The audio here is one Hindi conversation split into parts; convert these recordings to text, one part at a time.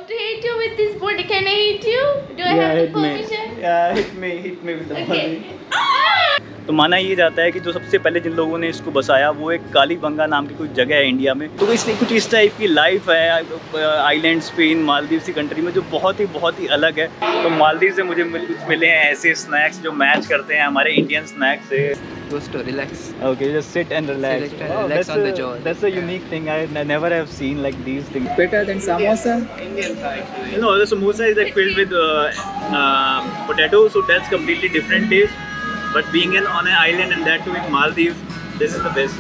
to hit you with this body. Can I hit you? Do I have the permission? Yeah, hit me with the Okay. body. तो माना ये जाता है कि जो सबसे पहले जिन लोगों ने इसको बसाया वो एक कालीबंगा नाम की कोई जगह है इंडिया में। तो इसलिए कुछ इस टाइप की लाइफ है आइलैंड्स पे इन मालदीव की कंट्री में जो बहुत ही अलग है। तो मालदीव से मुझे कुछ मिले हैं ऐसे स्नैक्स जो मैच करते हैं हमारे इंडियन स्नैक्स से। Just to relax. Okay, just sit and relax. Relax on the jaw. That's a unique thing. I never have seen like these things. Better than samosa. You know, the samosa is like filled with potatoes, so that's completely different taste. But being on an island and that too in Maldives, this is the best.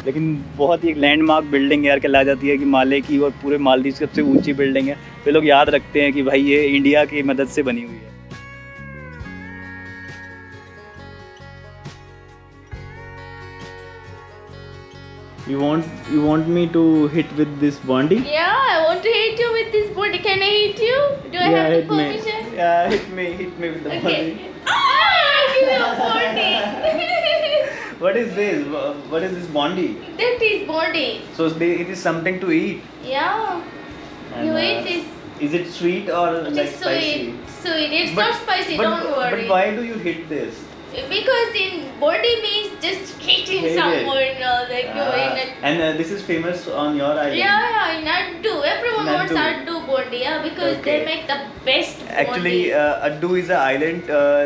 लेकिन बहुत ही एक लैंडमार्क बिल्डिंग यार कहला जाती है कि माले की और पूरे मालदीव की सबसे ऊंची बिल्डिंग है। वे लोग याद रखते हैं कि भाई ये इंडिया की मदद से बनी हुई है। You want me to hit with this bondi? Yeah, I want to hit you with this body. Can I hit you? Do I have the permission? Yeah, hit me with the Okay. bondi. Give me a body. What is this? What is this bondi? That is body. So it is something to eat. Yeah. And, You eat this. Is it sweet or It like is spicy? sweet. Sweet. It's not spicy. Don't worry. But why do you hit this? Because in body means just hitting Hit it. someone like you in a. And this is famous on your island. Yeah, in Addu. Everyone wants Addu. Addu body, yeah, because Okay. they make the best Actually, body. Addu is a island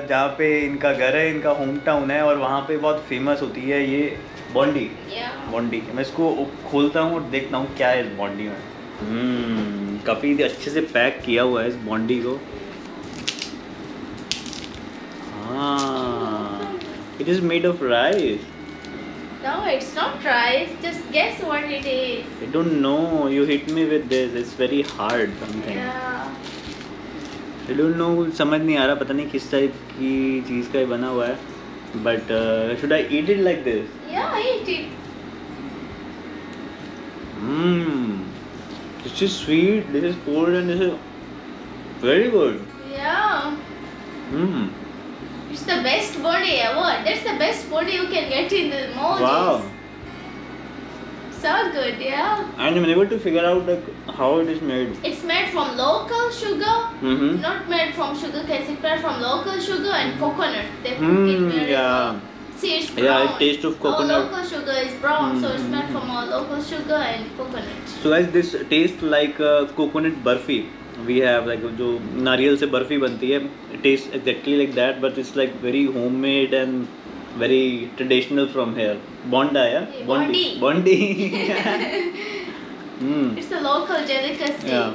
जहाँ पे इनका घर है, इनका होम टाउन है और वहाँ पे बहुत फेमस होती है ये बॉन्डी। Yeah. बॉन्डी मैं इसको खोलता हूँ और देखता हूँ क्या है इस बॉन्डी में। काफ़ी अच्छे से पैक किया हुआ है इस बॉन्डी को। हाँ, it is made of rice. No, it's not rice. Just guess what it is. I don't know. You hit me with this. It's very hard something. Yeah. I don't know. समझ नहीं आ रहा पता नहीं किस टाइप की चीज़ का ये बना हुआ है. But should I eat it like this? Yeah, eat it. This is sweet. This is cold and this is very good. Yeah. It's the best body ever. That's the best body you can get in the Maldives. Wow. So good, yeah. And I'm able to figure out like how it is made. It's made from local sugar. Mm-hmm. Not made from sugar cane. It's made from local sugar and coconut. They cook it very Yeah. well. See, it's brown. Yeah, it tastes of coconut. All local sugar is brown, so it's made from all local sugar and coconut. So guys, this tastes like coconut burfi. We have like जो नारियल से बर्फी बनती है. It tastes exactly like that, but it's like very homemade and very traditional from here. Bondi, yeah? Bondi. It's a local delicacy. Yeah.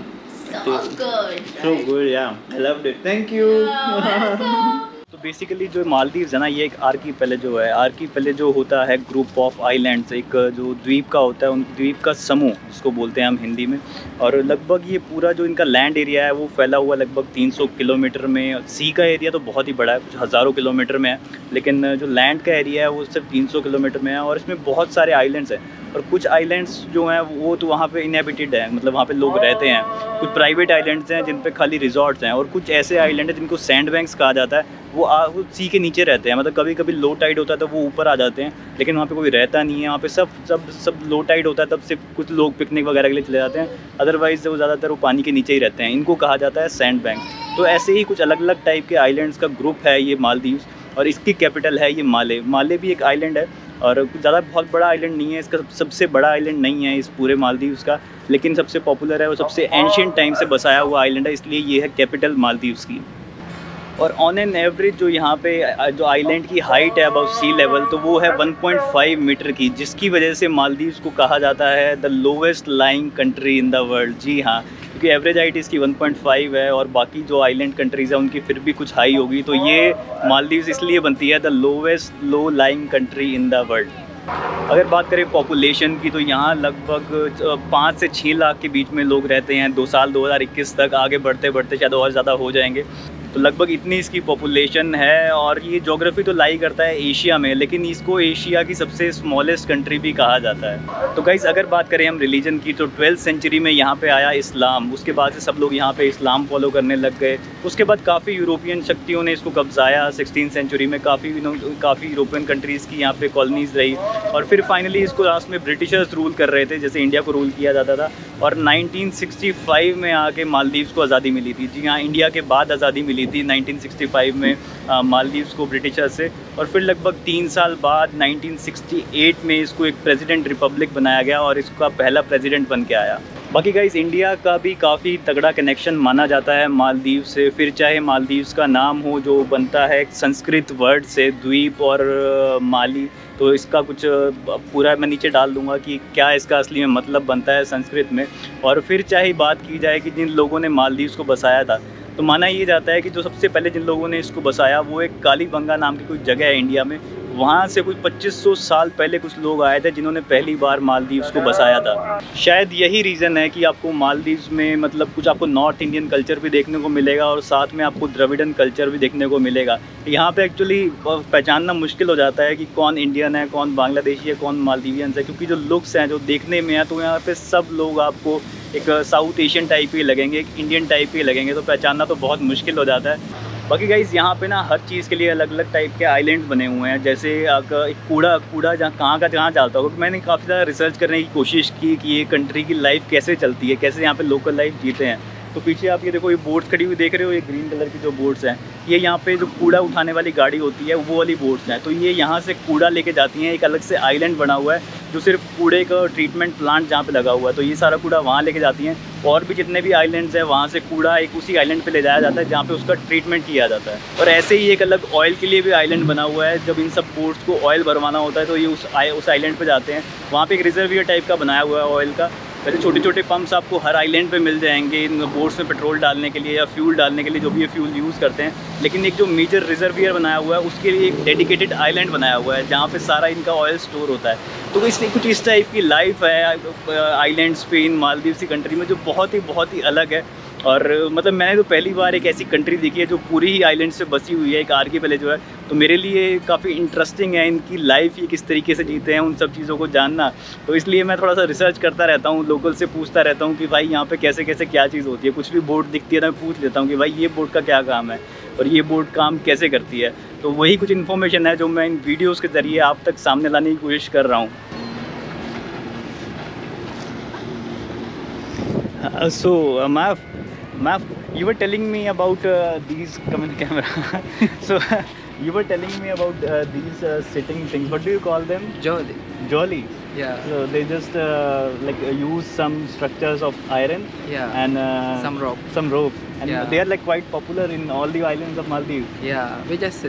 So good. So right? good, yeah. I loved it. Thank you. You're welcome. तो बेसिकली जो मालदीव्स है ना ये एक आर्कीपेलेजो है। आर्कीपेलेजो होता है ग्रुप ऑफ आइलैंड्स, एक जो द्वीप का होता है, उन द्वीप का समूह जिसको बोलते हैं हम हिंदी में। और लगभग ये पूरा जो इनका लैंड एरिया है वो फैला हुआ लगभग 300 किलोमीटर में। सी का एरिया तो बहुत ही बड़ा है, कुछ हज़ारों किलोमीटर में है, लेकिन जो लैंड का एरिया है वो सिर्फ 300 किलोमीटर में है। और इसमें बहुत सारे आइलैंड्स हैं और कुछ आइलैंड्स जो हैं वो तो वहाँ पे इनहेबिटेड है, मतलब वहाँ पे लोग रहते हैं। कुछ प्राइवेट आइलैंड्स हैं जिन पे खाली रिजॉर्ट्स हैं और कुछ ऐसे आइलैंड हैं जिनको सैंड बैंक्स कहा जाता है। वो सी के नीचे रहते हैं, मतलब कभी कभी लो टाइड होता है तो वो ऊपर आ जाते हैं, लेकिन वहाँ पे कोई रहता नहीं है। वहाँ पे सब लो टाइड होता है तब सिर्फ कुछ लोग पिकनिक वगैरह के लिए चले जाते हैं, अदरवाइज़ वो ज़्यादातर वो पानी के नीचे ही रहते हैं। इनको कहा जाता है सैंड बैंक। तो ऐसे ही कुछ अलग अलग टाइप के आइलैंड्स का ग्रुप है ये मालदीव्स और इसकी कैपिटल है ये माले। माले भी एक आइलैंड है और कुछ ज़्यादा बहुत बड़ा आइलैंड नहीं है, इसका सबसे बड़ा आइलैंड नहीं है इस पूरे मालदीव्स का, लेकिन सबसे पॉपुलर है और सबसे एंशिएंट टाइम से बसाया हुआ आइलैंड है, इसलिए ये है कैपिटल मालदीव्स की। और ऑन एन एवरेज जो यहाँ पे जो आइलैंड की हाइट है अबव सी लेवल तो वो है 1.5 मीटर की, जिसकी वजह से मालदीव्स को कहा जाता है the lowest lying country in the world. जी हाँ, क्योंकि एवरेज हाइट इसकी 1.5 है और बाकी जो आइलैंड कंट्रीज़ हैं उनकी फिर भी कुछ हाई होगी, तो ये मालदीव्स इसलिए बनती है the lowest low lying country in the world. अगर बात करें पॉपुलेशन की तो यहाँ लगभग 5 से 6 लाख के बीच में लोग रहते हैं 2 साल 2021 तक। आगे बढ़ते बढ़ते शायद और ज़्यादा हो जाएंगे, तो लगभग इतनी इसकी पॉपुलेशन है। और ये ज्योग्राफी तो लाई करता है एशिया में, लेकिन इसको एशिया की सबसे स्मॉलेस्ट कंट्री भी कहा जाता है। तो गाइस अगर बात करें हम रिलीजन की तो 12th सेंचुरी में यहाँ पे आया इस्लाम, उसके बाद से सब लोग यहाँ पे इस्लाम फॉलो करने लग गए। उसके बाद काफ़ी यूरोपियन शक्तियों ने इसको कब्जाया 16th सेंचुरी में, काफ़ी यूरोपियन कंट्रीज़ की यहाँ पे कॉलोनीज़ रही और फिर फाइनली इसको लास्ट में ब्रिटिशर्स रूल कर रहे थे, जैसे इंडिया को रूल किया जाता था और 1965 में आके मालदीव्स को आज़ादी मिली थी। जी हाँ, इंडिया के बाद आज़ादी मिली थी 1965 में मालदीव्स को ब्रिटिशर से। और फिर लगभग 3 साल बाद 1968 में इसको एक प्रेसिडेंट रिपब्लिक बनाया गया और इसका पहला प्रेसिडेंट बन के आया। बाकी गाइस, इंडिया का भी काफ़ी तगड़ा कनेक्शन माना जाता है मालदीव से। फिर चाहे मालदीव्स का नाम हो जो बनता है संस्कृत वर्ड से, द्वीप और माली, तो इसका कुछ पूरा मैं नीचे डाल दूंगा कि क्या इसका असली में मतलब बनता है संस्कृत में। और फिर चाहे बात की जाए कि जिन लोगों ने मालदीव्स को बसाया था, तो माना ये जाता है कि जो सबसे पहले जिन लोगों ने इसको बसाया वो एक कालीबंगा नाम की कोई जगह है इंडिया में। वहाँ से कुछ 2500 साल पहले कुछ लोग आए थे जिन्होंने पहली बार मालदीव्स को बसाया था। शायद यही रीज़न है कि आपको मालदीव्स में मतलब कुछ आपको नॉर्थ इंडियन कल्चर भी देखने को मिलेगा और साथ में आपको द्रविडन कल्चर भी देखने को मिलेगा। यहाँ पे एक्चुअली पहचानना मुश्किल हो जाता है कि कौन इंडियन है, कौन बांग्लादेशी है, कौन मालदीवियंस है, क्योंकि जो लुक्स हैं जो देखने में है तो यहाँ पे सब लोग आपको एक साउथ एशियन टाइप ही लगेंगे, एक इंडियन टाइप ही लगेंगे, तो पहचानना तो बहुत मुश्किल हो जाता है। बाकी गाइज़, यहाँ पे ना हर चीज़ के लिए अलग अलग टाइप के आइलैंड्स बने हुए हैं। जैसे एक कूड़ा जहाँ कहाँ का जहाँ जाता होगा। मैंने काफ़ी ज़्यादा रिसर्च करने की कोशिश की कि ये कंट्री की लाइफ कैसे चलती है, कैसे यहाँ पे लोकल लाइफ जीते हैं। तो पीछे आप ये देखो, ये बोट्स खड़ी हुई देख रहे हो, ये ग्रीन कलर की जो बोट्स हैं, ये यहाँ पे जो कूड़ा उठाने वाली गाड़ी होती है वो वाली बोट्स हैं। तो ये यहाँ से कूड़ा लेके जाती हैं। एक अलग से आइलैंड बना हुआ है जो सिर्फ कूड़े का ट्रीटमेंट प्लांट जहाँ पे लगा हुआ है, तो ये सारा कूड़ा वहाँ लेके जाती हैं। और भी जितने भी आइलैंड्स हैं वहाँ से कूड़ा एक उसी आइलैंड पे ले जाया जाता है जहाँ पे उसका ट्रीटमेंट किया जाता है। और ऐसे ही एक अलग ऑयल के लिए भी आइलैंड बना हुआ है। जब इन सब बोट्स को ऑयल भरवाना होता है तो ये उस आइलैंड पे जाते हैं। वहाँ पे एक रिजर्वियर टाइप का बनाया हुआ है ऑयल का। वैसे छोटे छोटे पंप्स आपको हर आइलैंड पे मिल जाएंगे इन बोट्स में पेट्रोल डालने के लिए या फ्यूल डालने के लिए, जो भी ये फ्यूल यूज़ करते हैं। लेकिन एक जो मेजर रिजर्वियर बनाया हुआ है उसके लिए एक डेडिकेटेड आइलैंड बनाया हुआ है जहाँ पे सारा इनका ऑयल स्टोर होता है। तो इसलिए कुछ इस टाइप की लाइफ है आइलैंड्स पे इन मालदीव्स की कंट्री में, जो बहुत ही अलग है। और मतलब मैंने तो पहली बार एक ऐसी कंट्री देखी है जो पूरी ही आइलैंड से बसी हुई है, एक आर्कीपेलेज जो है। तो मेरे लिए काफ़ी इंटरेस्टिंग है इनकी लाइफ, ये किस तरीके से जीते हैं, उन सब चीज़ों को जानना। तो इसलिए मैं थोड़ा सा रिसर्च करता रहता हूँ, लोकल से पूछता रहता हूँ कि भाई यहाँ पे कैसे कैसे क्या चीज़ होती है। कुछ भी बोट दिखती है ना, मैं पूछ लेता हूँ कि भाई ये बोट का क्या काम है और ये बोट काम कैसे करती है। तो वही कुछ इन्फॉर्मेशन है जो मैं इन वीडियोज़ के ज़रिए आप तक सामने लाने की कोशिश कर रहा हूँ। So, Mav, you were telling me about these. Come in the camera. So, you were telling me about these sitting things. What do you call them? Jolly. Jolly. Yeah. So they just use some structures of iron. Yeah. And some rope. Some rope. And Yeah. they are like quite popular in all the islands of Maldives. Yeah. We just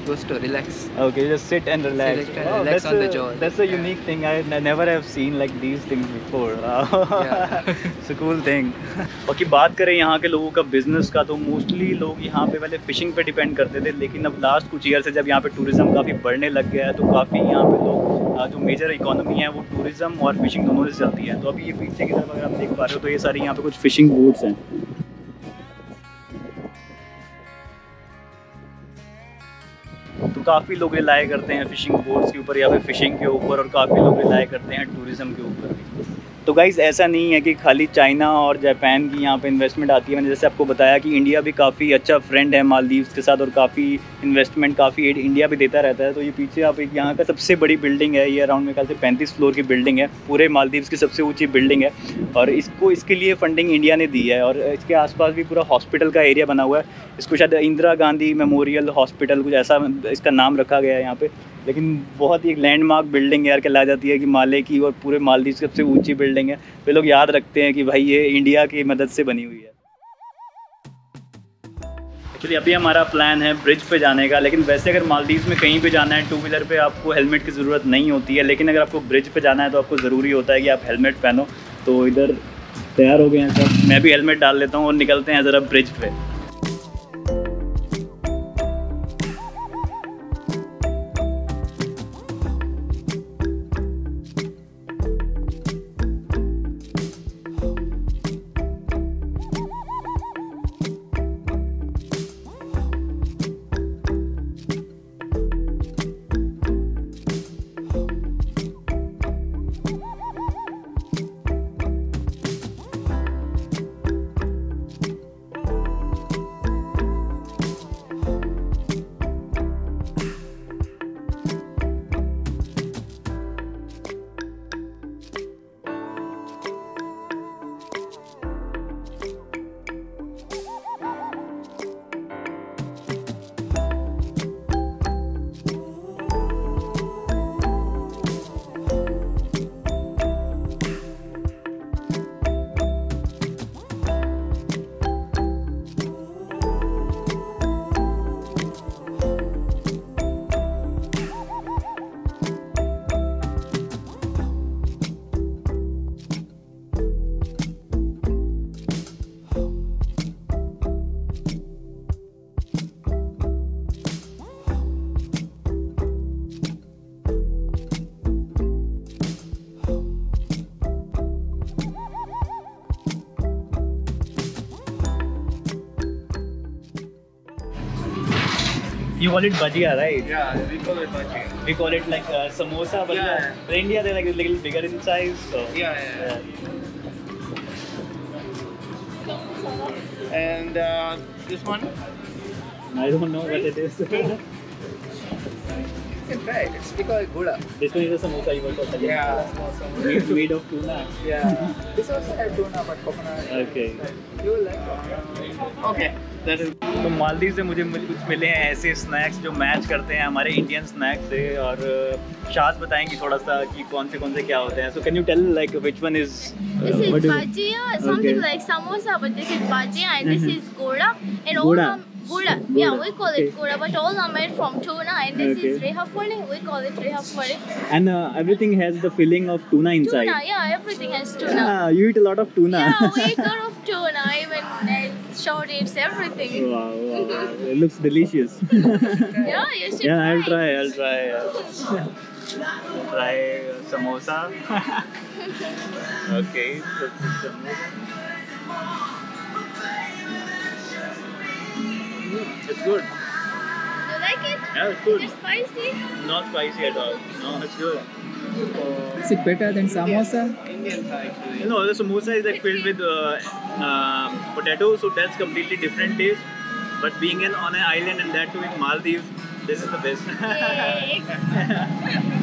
goes to relax. Okay, just sit and relax. Sit and relax on the jaw. That's a Yeah. unique thing. I never have seen like these things before. Yeah. It's a cool thing. बाकी बात करें यहाँ के लोगों का बिजनेस का, तो मोस्टली लोग यहाँ पे पहले फिशिंग पे डिपेंड करते थे, लेकिन अब लास्ट कुछ ईयर से जब यहाँ पे टूरिज़्म काफ़ी बढ़ने लग गया है तो काफ़ी यहाँ पे लोग जो मेजर इकोनॉमी है वो टूरिज़्म और फिशिंग दोनों से चलती है। तो अभी ये पीछे की तरफ अगर आप देख पा रहे हो तो ये सारी यहाँ पे कुछ फिशिंग बोट्स हैं। तो काफ़ी लोग रिलाय करते हैं फ़िशिंग बोट्स के ऊपर या फिर फ़िशिंग के ऊपर, और काफ़ी लोग रिलाय करते हैं टूरिज़्म के ऊपर। तो गाइज़, ऐसा नहीं है कि खाली चाइना और जापान की यहाँ पे इन्वेस्टमेंट आती है। मैंने जैसे आपको बताया कि इंडिया भी काफ़ी अच्छा फ्रेंड है मालदीव्स के साथ और काफ़ी इन्वेस्टमेंट, काफ़ी एड इंडिया भी देता रहता है। तो ये पीछे आप एक यहाँ का सबसे बड़ी बिल्डिंग है, ये अराउंड मेरे ख्याल से 35 फ्लोर की बिल्डिंग है, पूरे मालदीव्स की सबसे ऊँची बिल्डिंग है। और इसके लिए फंडिंग इंडिया ने दी है। और इसके आसपास भी पूरा हॉस्पिटल का एरिया बना हुआ है। इसको शायद इंदिरा गांधी मेमोरियल हॉस्पिटल कुछ ऐसा इसका नाम रखा गया है यहाँ पे। लेकिन बहुत ही एक लैंडमार्क बिल्डिंग यार कहला जाती है कि माले की और पूरे मालदीव की सबसे ऊंची बिल्डिंग है। वे लोग याद रखते हैं कि भाई ये इंडिया की मदद से बनी हुई है। एक्चुअली अभी हमारा प्लान है ब्रिज पे जाने का, लेकिन वैसे अगर मालदीव में कहीं भी जाना है टू व्हीलर पे आपको हेलमेट की ज़रूरत नहीं होती है, लेकिन अगर आपको ब्रिज पे जाना है तो आपको ज़रूरी होता है कि आप हेलमेट पहनो। तो इधर तैयार हो गए हैं सब, मैं भी हेलमेट डाल लेता हूँ और निकलते हैं ज़रा ब्रिज पे। You call it bhajia, right? Yeah, we call it bhajia. We call it like samosa, but Yeah. in India they're like a little bigger in size. So. Yeah. And this one? I don't know what it is. You can try it. It's because gula. This one is a samosa you were talking Yeah. made of tuna. Yeah. This also has tuna but coconut. Okay. You will like it. Okay. That is. तो मालदीव से मुझे कुछ मिले हैं ऐसे स्नैक्स जो मैच करते हैं हमारे इंडियन स्नैक्स से और शाज बताएंगी थोड़ा सा कि कौन से क्या होते हैं. So can you tell like which one is This is what is it? bhajia, something Okay. like samosa, but this is bhajia and this is goda. And all Goda. Goda. Yeah, we call it goda, but all are made from tuna. And this Okay. is reha fole. We call it reha fole. And everything has the filling of tuna inside. Tuna, yeah, everything has tuna. Yeah, you eat a lot of tuna. Yeah, we eat a lot of tuna. Even short eats everything. Wow, it looks delicious. Yeah, you should Yeah, I'll try. try. Try samosa. Okay, this is samosa. It's good. You like it? Yeah, it's good. Is it spicy? Not spicy at all. No, it's good. Is it better than samosa? Indian Thai. No, the samosa is like filled with potatoes, so that's completely different taste. But being on an island and that too in Maldives, this is the best. Yay.